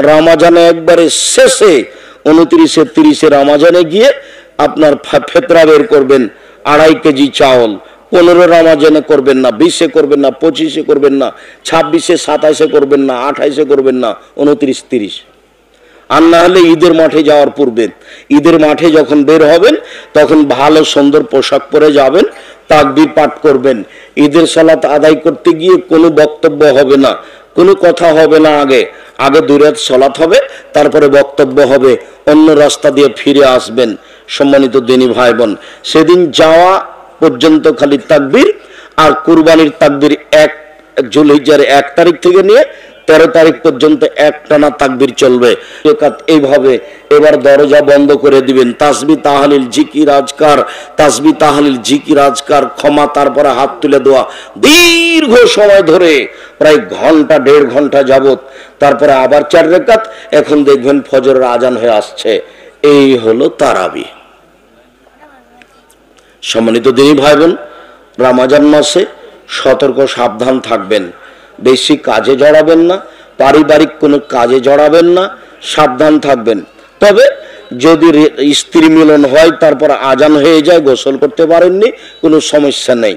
রামাজানে একবারে শেষে 29-এ 30-এ রামাজানে গিয়ে আপনার ফেতরা বের করবেন 2.5 কেজি চাউল। 15 রামাজানে করবেন না, 20-এ করবেন না, 25-এ করবেন না, 26-এ 27-এ করবেন না, 28-এ করবেন না, 29-30। আর না হলে ঈদের মাঠে যাওয়ার পূর্বে, ঈদের মাঠে যখন বের হবেন তখন ভালো সুন্দর পোশাক পরে যাবেন, তাকবীর পাঠ করবেন। ঈদের সালাত আদায় করতে গিয়ে কোনো বক্তব্য হবে না, কোনো কথা হবে না। আগে 2 রাকাত সালাত হবে, তারপরে বক্তব্য হবে, অন্য রাস্তা দিয়ে ফিরে আসবেন। সম্মানিত দিনী ভাই বোন, সেদিন যাওয়া পর্যন্ত খালি তাকবীর, আর কুরবানির তাকবীর 1 যুলহিজ্জার 1 তারিখ থেকে নিয়ে 13 তারিখ পর্যন্ত একটানা তাকবীর চলবে। এইভাবে এবার দরজা বন্ধ করে দিবেন। তাসবিহ তাহলিল জিকির আজকার, তাসবিহ তাহলিল জিকির আজকার, ক্ষমা, তারপরে হাত তুলে দেওয়া, দীর্ঘ সময় ধরে প্রায় 1.5 ঘন্টা যাবত। তারপরে আবার 4 রাকাত। এখন দেখবেন ফজরের আজান হয়ে আসছে। এই হলো তারাবি। সম্মানিত দিনী ভাই বোন, রমজান মাসে সতর্ক সাবধান থাকবেন। বেশি কাজে জড়াবেন না, পারিবারিক কোনো কাজে জড়াবেন না, সাবধান থাকবেন। তবে যদি স্ত্রী মিলন হয়, তারপর আজান হয়ে যায়, গোসল করতে পারেননি, কোনো সমস্যা নেই।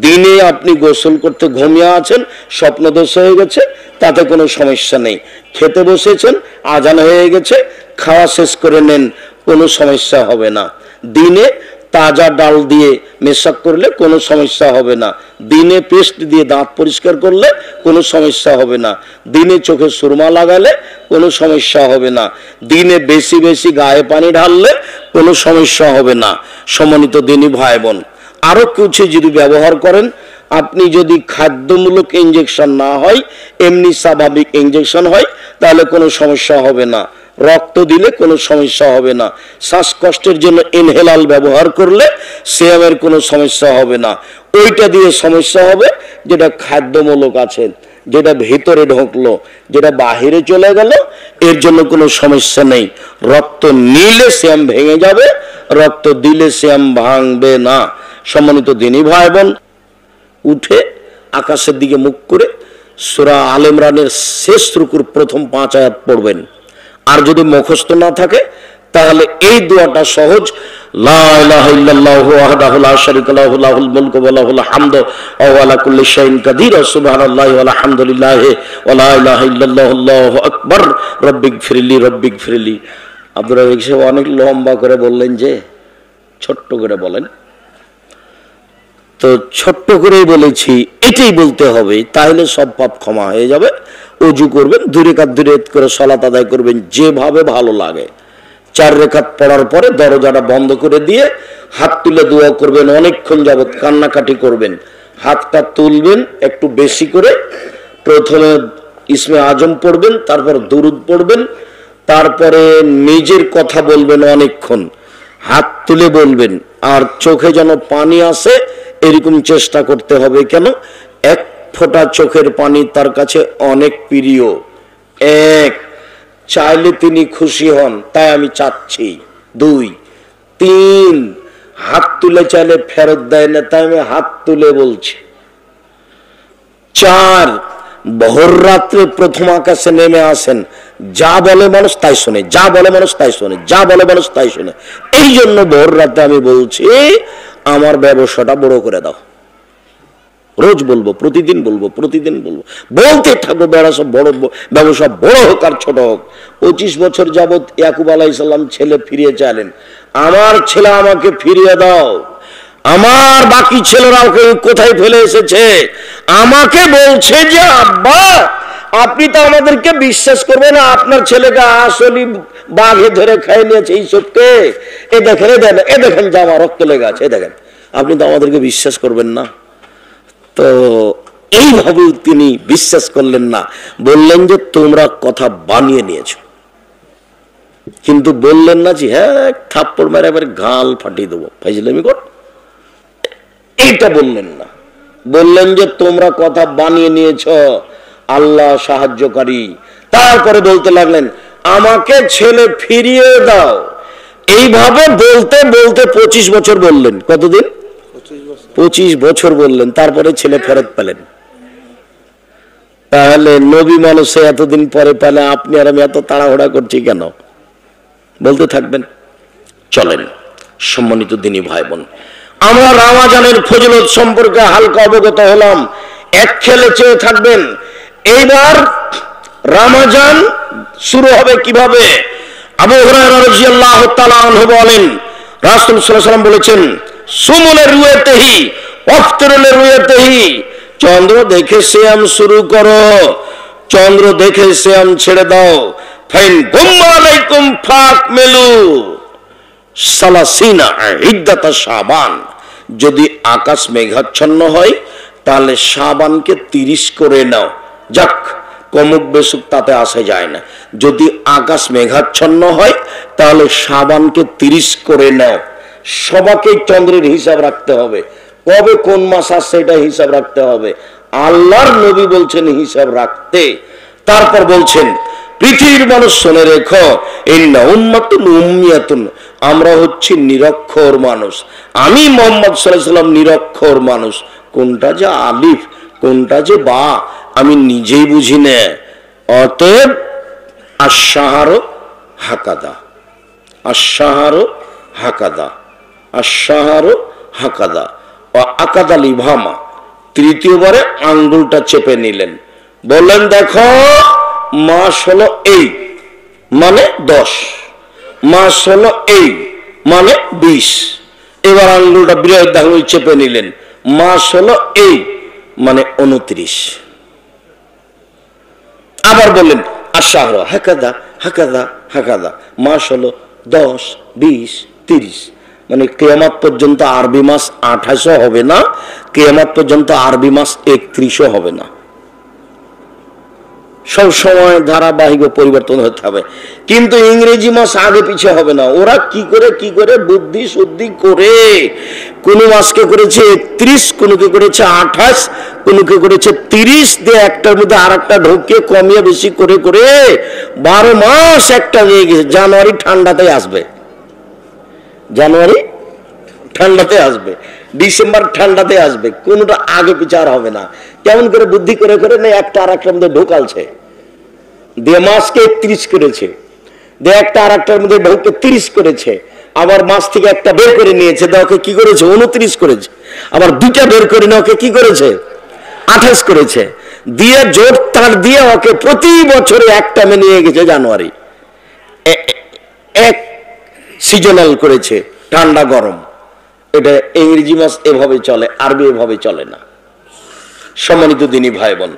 দিনে আপনি গোসল করতে ঘুমিয়ে আছেন, স্বপ্নদোষ হয়ে গেছে, তাতে কোনো সমস্যা নেই। খেতে বসেছেন, আজান হয়ে গেছে, খাওয়া শেষ করে নেন, কোনো সমস্যা হবে না। দিনে তাজা ডাল দিয়ে মেশাক করলে কোনো সমস্যা হবে না। দিনে পেস্ট দিয়ে দাঁত পরিষ্কার করলে কোনো সমস্যা হবে না। দিনে চোখে সুরমা লাগালে কোনো সমস্যা হবে না। দিনে বেশি বেশি গায়ে পানি ঢাললে কোনো সমস্যা হবে না। সম্মানিত দিনী ভাই বোন, আরো কিছু যদি ব্যবহার করেন, আপনি যদি খাদ্যমূলক ইনজেকশন না হয়, এমনি স্বাভাবিক ইনজেকশন হয়, তাহলে কোনো সমস্যা হবে না। রক্ত দিলে কোনো সমস্যা হবে না। শ্বাসকষ্টের জন্য ইনহেলার ব্যবহার করলে সিয়ামের কোনো সমস্যা হবে না। ওইটা দিয়ে সমস্যা হবে যেটা খাদ্যমূলক আছে, যেটা ভিতরে ঢুকলো, যেটা বাহিরে চলে গেল, এর জন্য কোনো সমস্যা নেই। রক্ত নিলে সিয়াম ভেঙে যাবে, রক্ত দিলে সিয়াম ভাঙবে না। সম্মানিত দিনী ভাই বোন, উঠে আকাশের দিকে মুখ করে সূরা আল ইমরানের শেষ রুকুর প্রথম 5 আয়াত পড়বেন। আর যদি মুখস্থ না থাকে তাহলে এই দোয়াটা সহজ, লা ইলাহা ইল্লাল্লাহু ওয়াহদাহু লা শারীকা লাহু লাহুল মুলকু ওয়া লাহুল হামদু ওয়া হুয়া আলা কুল্লি শাইইন কাদির, সুবহানাল্লাহি ওয়া আলহামদুলিল্লাহি ওয়া লা ইলাহা ইল্লাল্লাহু আল্লাহু আকবার, রব্বিগফিরলি রব্বিগফিরলি। আব্দুর রাজ্জাক সাহেব অনেক লম্বা করে বললেন, যে ছোট্ট করে বলেন। তো ছোট্ট করেই বলেছি, এটাই বলতে হবে, তাহলে সব পাপ ক্ষমা হয়ে যাবে। ওযু করবেন, 2 রাকাত 2 রাকাত করে সালাত আদায় করবেন, যেভাবে ভালো লাগে। 4 রাকাত পড়ার পরে দরজাটা বন্ধ করে দিয়ে হাত তুলে দোয়া করবেন, অনেকক্ষণ যাবত কান্নাকাটি করবেন। হাতটা তুলবেন একটু বেশি করে, প্রথমে ইসমে আজম পড়বেন, তারপর দুরুদ পড়বেন, তারপরে নিজের কথা বলবেন অনেকক্ষণ, হাত তুলে বলবেন। আর চোখে যেন পানি আসে এরকম চেষ্টা করতে হবে। কেন? 1 ফোঁটা চোখের পানি তার কাছে অনেক প্রিয়। 1, চাইলে তিনি খুশি হন, তাই আমি চাচ্ছি। 2, 3, হাত তুলে চাইলে ফেরত দেয় না, তাই আমি হাত তুলে বলছি। 4, ভোর রাত্রে প্রথম আকাশে নেমে আসেন, যা বলে মানুষ তাই শোনে, যা বলে মানুষ তাই শোনে, যা বলে মানুষ তাই শোনে। এই জন্য ভোর রাতে আমি বলছি, আমার ব্যবসাটা বড় করে দাও। রোজ বলবো, প্রতিদিন বলবো, প্রতিদিন বলবো, বলতে থাকবো। ব্যবসা বড়, ব্যবসা বড় হোক আর ছোট হোক। 25 বছর যাবৎ ইয়াকুব আলাইহিস সালাম ছেলে ফিরিয়ে চাইলেন, আমার ছেলে আমাকে ফিরিয়ে দাও। আমার বাকি ছেলেরা ওকে কোথায় ফেলে এসেছে, আমাকে বলছে যে আব্বা আপনি তো আমাদেরকে বিশ্বাস করবেন না, আপনার ছেলেকে আসলে বাঘে ধরে খাই নিয়েছে এইসবকে। এ দেখেন, এ দেখেন জামা রক্ত লেগে আছে, এ দেখেন, আপনি তো আমাদেরকে বিশ্বাস করবেন না। তো এইভাবে তিনি বিশ্বাস করলেন না, বললেন যে তোমরা কথা বানিয়ে নিয়েছো, কিন্তু বললেন না যে হ্যাঁ থাপ্পড় মেরে এবার গাল ফাটিয়ে দেবো, ফাইজলামি কর, এইটা বললেন না। বললেন যে তোমরা কথা বানিয়ে নিয়েছ, আল্লাহ সাহায্যকারী। তারপরে বলতে লাগলেন আমাকে ছেলে ফিরিয়ে দাও। এইভাবে বলতে বলতে 25 বছর বললেন। কতদিন? 25 বছর বললেন। তারপরে ছেলে ফেরত পেলেন। তাহলে নবী মানুষে এতদিন পরে পেলে আপনি আর আমি এত তাড়াহুড়া করছি কেন? বলতে থাকবেন। চলেন সম্মানিত দিনী ভাই বোন, আমরা রমজানের ফজিলত সম্পর্কে হালকা অবগত হলাম। এক খেলে চেয়ে থাকবেন এইবার রমজান শুরু হবে কিভাবে? আবু হুরায়রা রাদিয়াল্লাহু তাআলা আনহু বলেন, রাসূল সাল্লাল্লাহু আলাইহি ওয়াসাল্লাম বলেছেন, সুমুনের রুয়াতেহি ওয়াফতিরুলের রুয়াতেহি, চন্দ্র দেখে সিয়াম শুরু করো, চন্দ্র দেখে সিয়াম ছেড়ে দাও। ফাইন গুম্মা আলাইকুম ফাকমিলু সালাসিনা ইদ্দাতা শাবান, যদি আকাশ মেঘাচ্ছন্ন হয় তাহলে শাবানকে 30 করে নাও। যাক, কমুক বেসুক তাতে আসা যায় না। যদি আকাশ মেঘাচ্ছন্ন হয় তাহলে শাবানকে 30 করে নাও। সবাইকে চন্দ্রের হিসাব রাখতে হবে, কবে কোন মাস আসছে এটা হিসাব রাখতে হবে। আল্লাহর নবী বলছেন হিসাব রাখতে। তারপর বলছেন, পৃথিবীর মানুষ শুনে রেখো, ইন্না উম্মাতুন উম্মিয়াতুন, আমরা হচ্ছি নিরক্ষর মানুষ। আমি মুহাম্মদ সাল্লাল্লাহু আলাইহি ওয়াসাল্লাম নিরক্ষর মানুষ। কোনটা যে আলিফ কোনটা যে বা আমি নিজেই বুঝি না। অতএব আশ-শাহরু হাকাদা, আশ-শাহরু হাকাদা, আশ-শাহরু হাকাদা ও আকাদাল ইবহামা, তৃতীয়বারে আঙ্গুলটা চেপে নিলেন, বললেন দেখো মাস হলো এই মানে 10, মাস হলো এই মানে 20। এবার আঙ্গুলটা বৃহৎ আঙ্গুল চেপে নিলেন, মাস হলো এই মানে 29। আবার বললেন আশ-শাহরু হাকাদা হাকাদা হাকাদা, মাস হলো 10, 20, 30। মানে কিয়ামত পর্যন্ত আরবি মাস 28 হবে না, কিয়ামত পর্যন্ত আরবি মাস 31 হবে না। সব সময় ধারাবাহিক পরিবর্তন হতে হবে, কিন্তু ইংরেজি মাস আগে পিছে হবে না। ওরা কি করে বুদ্ধি শুদ্ধি করে কোন মাসকে করেছে 31, কোনকে করেছে 28, কোনকে করেছে 30, দিয়ে একটার মধ্যে আর একটা ঢুকিয়ে কমিয়ে বেশি করে 12 মাস একটা নিয়ে গেছে। জানুয়ারি ঠান্ডাতে আসবে, জানুয়ারি ঠান্ডাতে আসবে, ডিসেম্বর ঠান্ডাতে আসবে, কোনটা আগে পিছার হবে না। কেমন করে বুদ্ধি করে না একটা আর একটার মধ্যে ঢোকালছে, দিয়ে মাসকে 31 করেছে, দিয়ে একটা আর একটার মধ্যে ঢোকে 30 করেছে, আবার মাস থেকে একটা বের করে নিয়েছে, ওকে কি করেছে 29 করেছে, আবার দুটা বের করে নিয়ে ওকে কি করেছে 28 করেছে, দিয়ে জোট তার দিয়ে ওকে প্রতি বছরে একটা মে নিয়ে গেছে জানুয়ারি। এক সিজনাল করেছে, ঠান্ডা গরম। এটা ইংরেজি মাস এভাবে চলে, আরবি এভাবে চলে না। সম্মানিত দিনী ভাই বোন,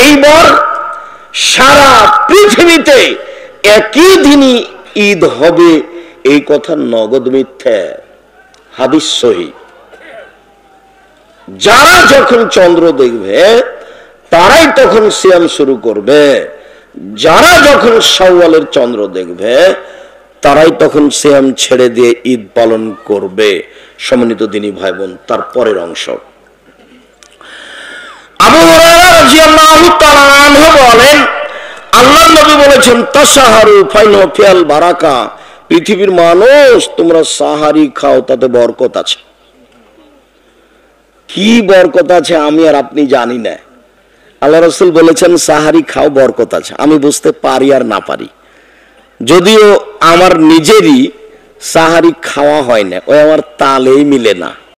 এইবার সারা পৃথিবীতে একই দিনই ঈদ হবে এই কথা নগদ মিথ্যা, হাদিস সহিহ। যারা যখন চন্দ্র দেখবে তারাই তখন সিয়াম শুরু করবে, যারা যখন শাওয়ালের চন্দ্র দেখবে তারাই তখন সিয়াম ছেড়ে দিয়ে ঈদ পালন করবে। সম্মানিত দিনী ভাই বোন, তার পরের অংশ, আবু হুরায়রা রাদিয়াল্লাহু তাআলা আনহু বলেন, আল্লাহর নবী বলেছেন, তাসাহারু ফাইন ফিয়াল বারাকা, পৃথিবীর মানুষ তোমরা সাহারি খাও, তাতে বরকত আছে। কি বরকত আছে আমি আর আপনি জানি না। আল্লাহ রাসূল বলেছেন সাহারি খাও, বরকত আছে। আমি বুঝতে পারি আর না পারি, যদিও আমার নিজেরই সাহারি খাওয়া হয় না, ওই আমার তালেই মিলে না।